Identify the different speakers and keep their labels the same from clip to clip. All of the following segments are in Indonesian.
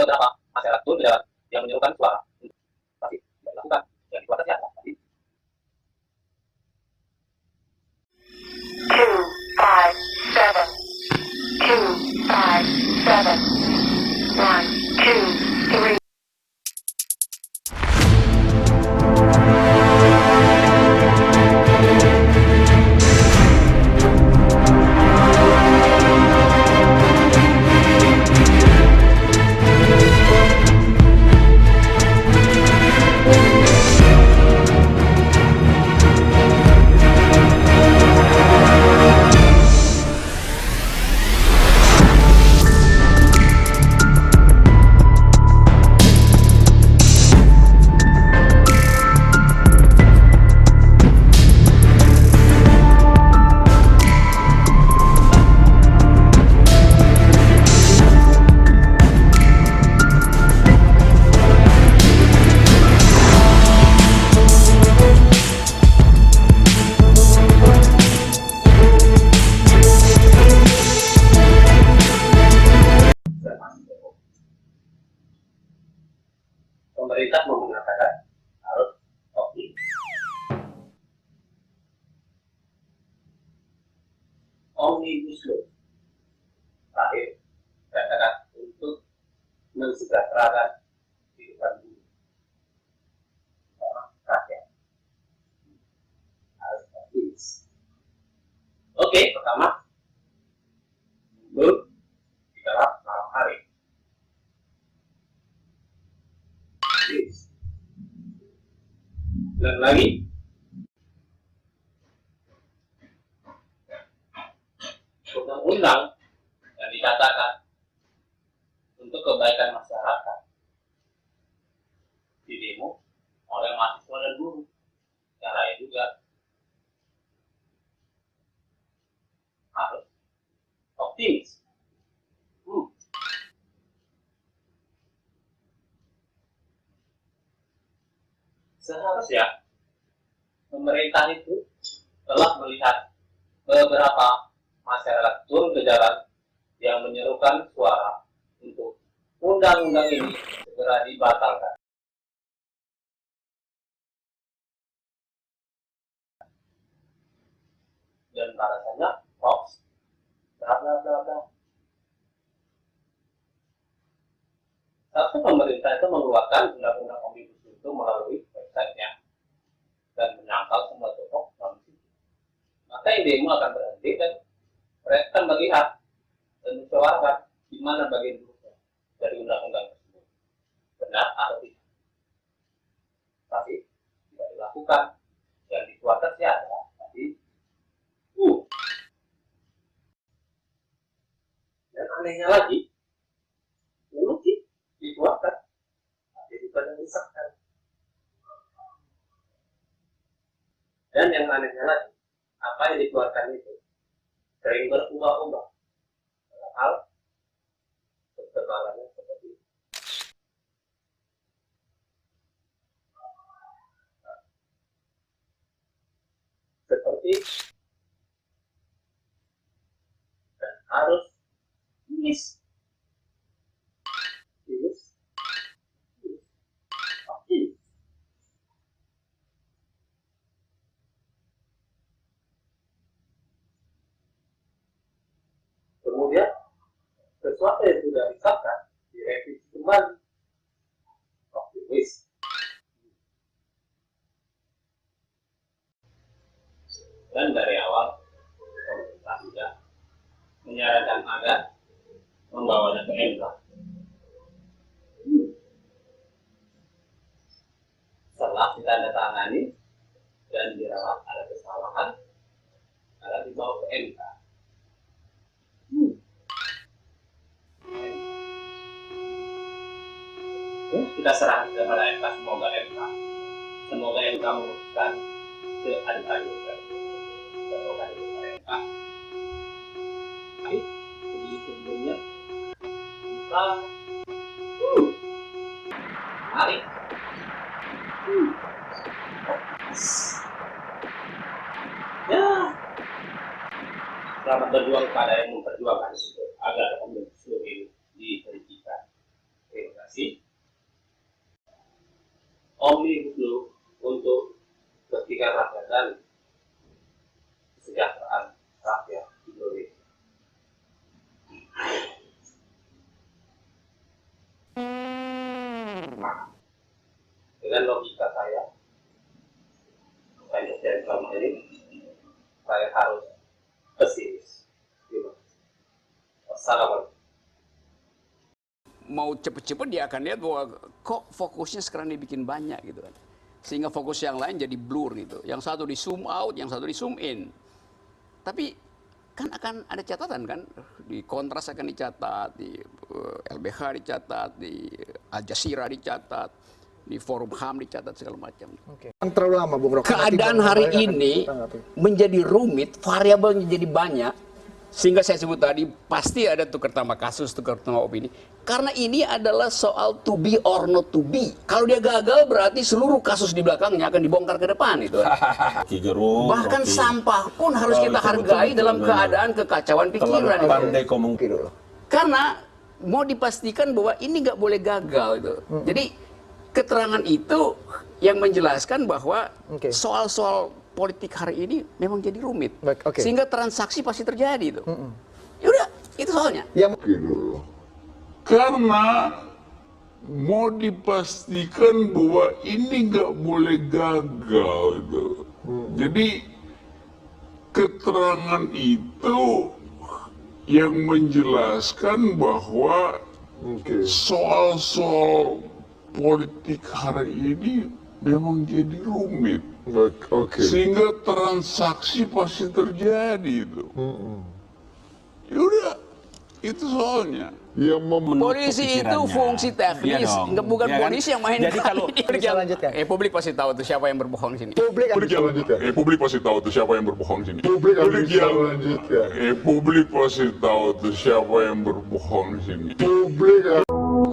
Speaker 1: beberapa masyarakat pun yang menyerukan suara tapi tidak dilakukan yang dibuat siapa tapi
Speaker 2: 257 257 1 2 3.
Speaker 1: pemerintah mengatakan harus optimis. Omnibus Law terakhir katakan untuk mensejahterakan kehidupan rakyat harus optimis. Oke, pertama mundur di dalam malam hari. Dan lagi undang-undang yang dikatakan untuk kebaikan masyarakat di demo oleh mahasiswa dan buruh. Caranya juga harus optimis. Seharusnya pemerintah itu telah melihat beberapa masyarakat turun ke jalan yang menyerukan suara untuk undang-undang ini segera dibatalkan. Dan balasannya hoax, bla bla bla bla. Satu pemerintah itu mengeluarkan undang-undang omnibus itu melalui websitenya dan menangkal semua tokoh non-muslim. Maka yang demo akan berhenti dan mereka akan melihat dan mensuarakan di mana bagian buruknya dari undang-undang tersebut, benar atau tidak. Tapi tidak dilakukan. Yang dikeluarkan sih ada, tapi dan anehnya lagi, mungkin dikeluarkan, tapi bukan yang disahkan. Dan yang anehnya lagi, apa yang dikeluarkan itu sering berubah-ubah dalam hal ketebalannya seperti dan harus tulis. Kemudian sesuatu yang sudah disahkan direvisi kembali. Optimis. Dan dari awal pemerintah sudah menyarankan agar membawanya ke MK. Setelah ditandatangani dan dirawat ada kesalahan, akan dibawa ke MK. Kita serahkan kepada MK, semoga MK memutuskan seadil-adilnya. Semoga itu MK. Tapi sebelumnya kita mari ya selamat berjuang kepada yang memperjuangkan agar omnibus law ini dihentikan. Omnibus Law untuk kepentingan rakyat dan kesejahteraan rakyat Indonesia. Dengan logika saya dan selama ini, saya harus pesimis. Wassalamualaikum.
Speaker 2: Mau cepet-cepet dia akan lihat bahwa kok fokusnya sekarang dibikin banyak gitu kan. Sehingga fokus yang lain jadi blur gitu. Yang satu di zoom out, yang satu di zoom in. Tapi kan akan ada catatan kan, di Kontras akan dicatat, di LBH dicatat, di Al Jazeera dicatat, di Forum HAM dicatat segala macam.
Speaker 3: Yang terlalu lama, Bung Roky.
Speaker 2: Keadaan hari ini menjadi rumit, variabelnya jadi banyak. Sehingga saya sebut tadi, pasti ada tukar tambah kasus, tukar tambah opini. Karena ini adalah soal to be or not to be. Kalau dia gagal, berarti seluruh kasus di belakangnya akan dibongkar ke depan. Itu. Bahkan sampah pun harus kita hargai dalam keadaan kekacauan pikiran. Karena mau dipastikan bahwa ini nggak boleh gagal. Itu. Jadi keterangan itu yang menjelaskan bahwa soal-soal politik hari ini memang jadi rumit. Sehingga transaksi pasti terjadi itu. Yaudah, itu soalnya.
Speaker 4: Karena mau dipastikan bahwa ini nggak boleh gagal itu. Jadi keterangan itu yang menjelaskan bahwa soal-soal politik hari ini memang jadi rumit. Sehingga transaksi pasti terjadi itu. Yaudah, itu soalnya.
Speaker 2: Polisi itu fungsi teknis, bukan polisi yang main.
Speaker 3: Jadi kalau bisa lanjutkan.
Speaker 2: Publik pasti tahu tuh siapa yang berbohong di sini.
Speaker 4: Publik pasti tahu tuh siapa yang berbohong di sini. Publik pasti tahu tuh siapa yang berbohong di sini.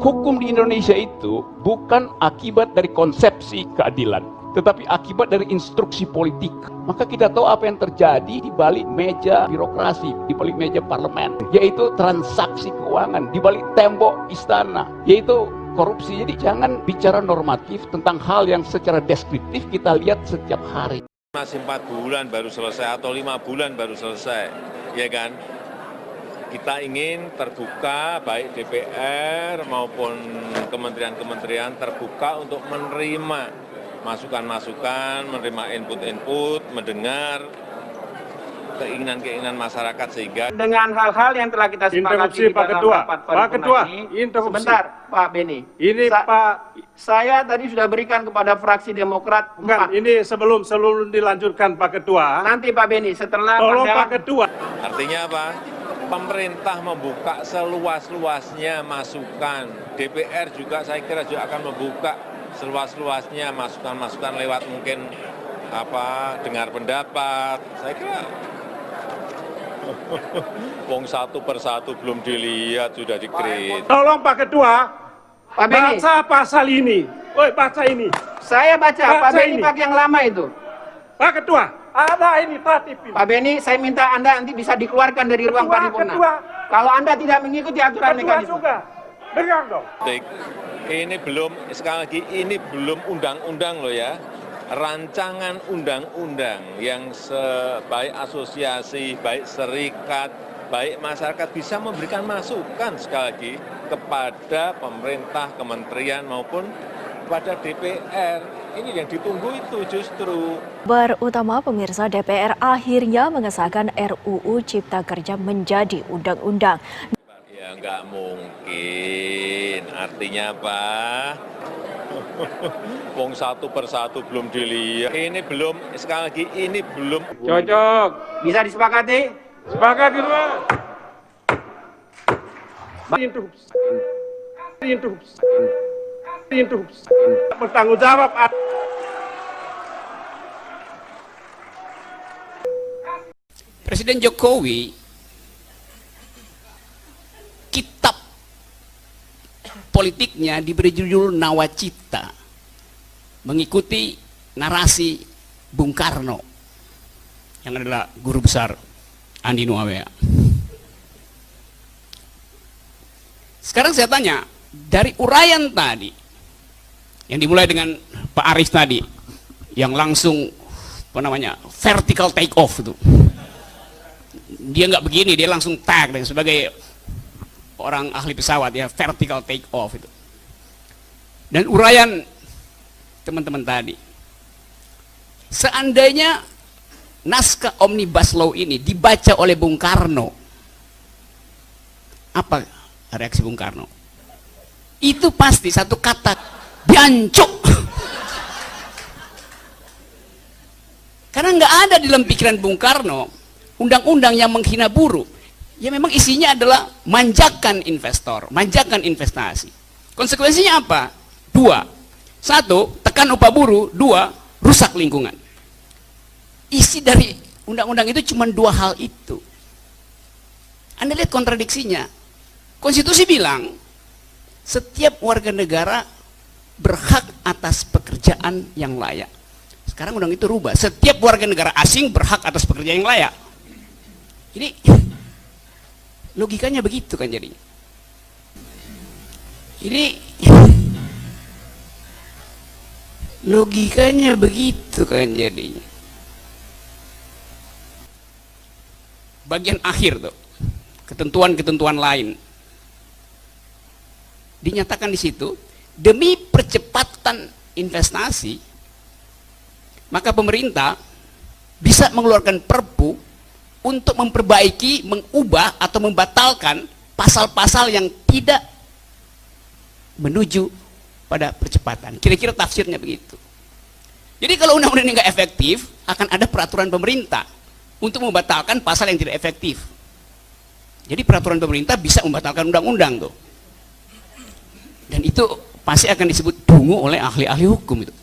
Speaker 5: Hukum di Indonesia itu bukan akibat dari konsepsi keadilan, tetapi akibat dari instruksi politik. Maka kita tahu apa yang terjadi di balik meja birokrasi, di balik meja parlemen, yaitu transaksi keuangan, di balik tembok istana, yaitu korupsi. Jadi jangan bicara normatif tentang hal yang secara deskriptif kita lihat setiap hari.
Speaker 6: Masih 4 bulan baru selesai atau 5 bulan baru selesai, ya kan? Kita ingin terbuka, baik DPR maupun kementerian-kementerian terbuka untuk menerima masukan-masukan, menerima input-input, mendengar keinginan-keinginan masyarakat sehingga
Speaker 7: dengan hal-hal yang telah kita sepakati di dalam rapat paripurna ini. Sebentar, Pak Beni.
Speaker 8: Ini
Speaker 7: saya tadi sudah berikan kepada fraksi Demokrat.
Speaker 8: Bukan, ini sebelum dilanjutkan Pak Ketua.
Speaker 7: Nanti Pak Beni setelah.
Speaker 8: Tolong Pak Ketua.
Speaker 6: Artinya apa? Pemerintah membuka seluas-luasnya masukan. DPR juga saya kira juga akan membuka seluas-luasnya masukan-masukan lewat mungkin dengar pendapat. Saya kira wong satu persatu belum dilihat sudah dikritik.
Speaker 8: Tolong Pak Ketua,
Speaker 7: Pak Beni,
Speaker 8: baca pasal ini. Woi, baca ini.
Speaker 7: Saya baca Pak Beni pakai yang lama itu.
Speaker 8: Pak Ketua, ada ini tatip ini.
Speaker 7: Pak Beni, saya minta Anda nanti bisa dikeluarkan dari ruang paripurna. Kalau Anda tidak mengikuti aturan mekanisme.
Speaker 8: Juga. Dengar dong.
Speaker 6: Ini belum, sekali lagi, ini belum undang-undang loh ya. Rancangan undang-undang yang baik asosiasi, baik serikat, baik masyarakat bisa memberikan masukan sekali lagi kepada pemerintah, kementerian maupun kepada DPR. Ini yang ditunggu itu justru.
Speaker 9: Kabar utama pemirsa, DPR akhirnya mengesahkan RUU Cipta Kerja menjadi undang-undang.
Speaker 6: Ya nggak mungkin, artinya apa? Wong satu persatu belum dilihat. Ini belum, sekali lagi ini belum.
Speaker 7: Cocok. Bisa disepakati?
Speaker 8: Sepakat gitu Pak. Itu bertanggung jawab.
Speaker 2: Presiden Jokowi, kitab politiknya diberi judul Nawacita, mengikuti narasi Bung Karno yang adalah guru besar Andi Nuwawea. Sekarang saya tanya, dari uraian tadi yang dimulai dengan Pak Arief tadi yang langsung apa namanya vertical take off itu, dia nggak begini, dia langsung tag sebagai orang ahli pesawat ya, vertical take off itu. Dan uraian teman-teman tadi, seandainya naskah Omnibus Law ini dibaca oleh Bung Karno, apa reaksi Bung Karno? Itu pasti satu kata, biancuk. Karena nggak ada di dalam pikiran Bung Karno undang-undang yang menghina buruh. Ya memang isinya adalah manjakan investor, manjakan investasi. Konsekuensinya apa? Dua. Satu, tekan upah buruh. Dua, rusak lingkungan. Isi dari undang-undang itu cuma dua hal itu. Anda lihat kontradiksinya. Konstitusi bilang setiap warga negara berhak atas pekerjaan yang layak. Sekarang undang itu rubah, setiap warga negara asing berhak atas pekerjaan yang layak. Ini logikanya begitu kan jadi. Ini logikanya begitu kan jadi. Bagian akhir tuh, ketentuan-ketentuan lain. Dinyatakan di situ, demi percepatan investasi, maka pemerintah bisa mengeluarkan perpu untuk memperbaiki, mengubah atau membatalkan pasal-pasal yang tidak menuju pada percepatan. Kira-kira tafsirnya begitu. Jadi kalau undang-undang ini nggak efektif, akan ada peraturan pemerintah untuk membatalkan pasal yang tidak efektif. Jadi peraturan pemerintah bisa membatalkan undang-undang tuh. Dan itu pasti akan disebut dungu oleh ahli-ahli hukum itu.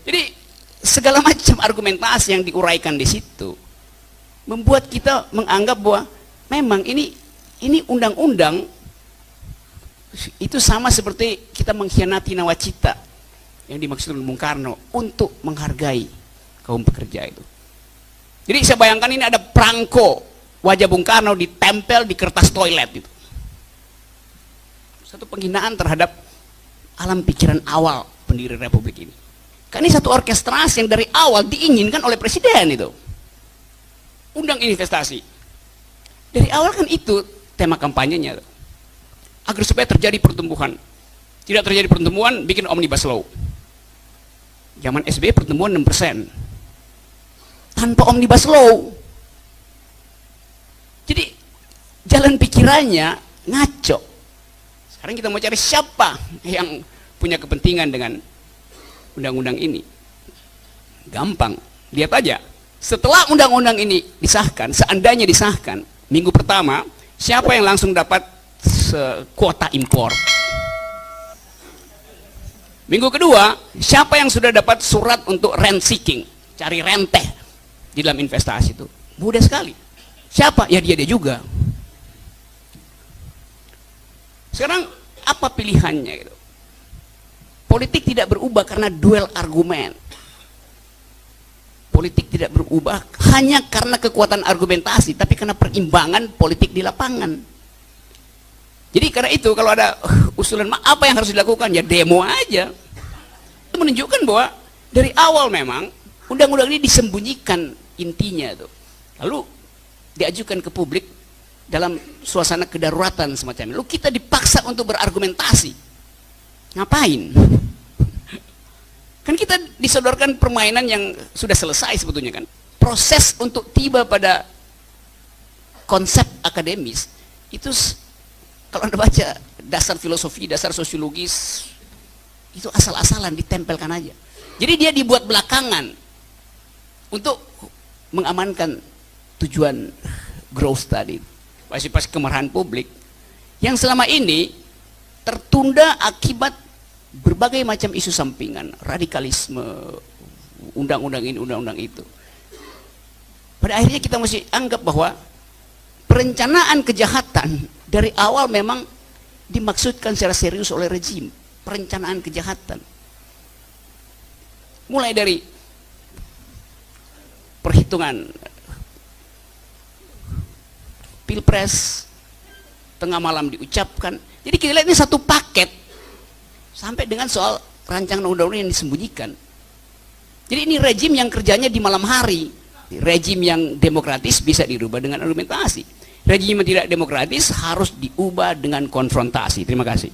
Speaker 2: Jadi segala macam argumentasi yang diuraikan di situ membuat kita menganggap bahwa memang ini undang-undang itu sama seperti kita mengkhianati nawacita yang dimaksud Bung Karno untuk menghargai kaum pekerja itu. Jadi saya bayangkan ini ada perangko wajah Bung Karno ditempel di kertas toilet itu. Satu penghinaan terhadap alam pikiran awal pendiri Republik ini. Kan ini satu orkestrasi yang dari awal diinginkan oleh presiden itu. Undang investasi. Dari awal kan itu tema kampanyenya. Agar supaya terjadi pertumbuhan. Tidak terjadi pertumbuhan, bikin Omnibus Law. Zaman SBY pertumbuhan 6%. Tanpa Omnibus Law. Jadi jalan pikirannya ngaco. Sekarang kita mau cari siapa yang punya kepentingan dengan undang-undang ini. Gampang, lihat aja. Setelah undang-undang ini disahkan, seandainya disahkan, minggu pertama, siapa yang langsung dapat kuota impor? Minggu kedua, siapa yang sudah dapat surat untuk rent seeking, cari renteh di dalam investasi itu? Mudah sekali. Siapa? Ya dia juga. Sekarang apa pilihannya gitu? Politik tidak berubah karena duel argumen. Politik tidak berubah hanya karena kekuatan argumentasi, tapi karena perimbangan politik di lapangan. Jadi karena itu kalau ada usulan apa yang harus dilakukan, ya demo aja. Itu menunjukkan bahwa dari awal memang undang-undang ini disembunyikan intinya tuh. Lalu diajukan ke publik dalam suasana kedaruratan semacam ini. Lalu kita dipaksa untuk berargumentasi. Ngapain? Kan kita disodorkan permainan yang sudah selesai sebetulnya kan. Proses untuk tiba pada konsep akademis itu kalau Anda baca dasar filosofi, dasar sosiologis itu asal-asalan ditempelkan aja. Jadi dia dibuat belakangan untuk mengamankan tujuan growth tadi. Pas kemarahan publik yang selama ini tertunda akibat berbagai macam isu sampingan, radikalisme, undang-undang ini, undang-undang itu. Pada akhirnya kita mesti anggap bahwa perencanaan kejahatan dari awal memang dimaksudkan secara serius oleh rejim. Perencanaan kejahatan. Mulai dari perhitungan Pilpres, tengah malam diucapkan. Jadi kita lihat ini satu paket. Sampai dengan soal rancangan undang-undang yang disembunyikan. Jadi ini rejim yang kerjanya di malam hari. Rejim yang demokratis bisa dirubah dengan argumentasi. Rejim yang tidak demokratis harus diubah dengan konfrontasi. Terima kasih.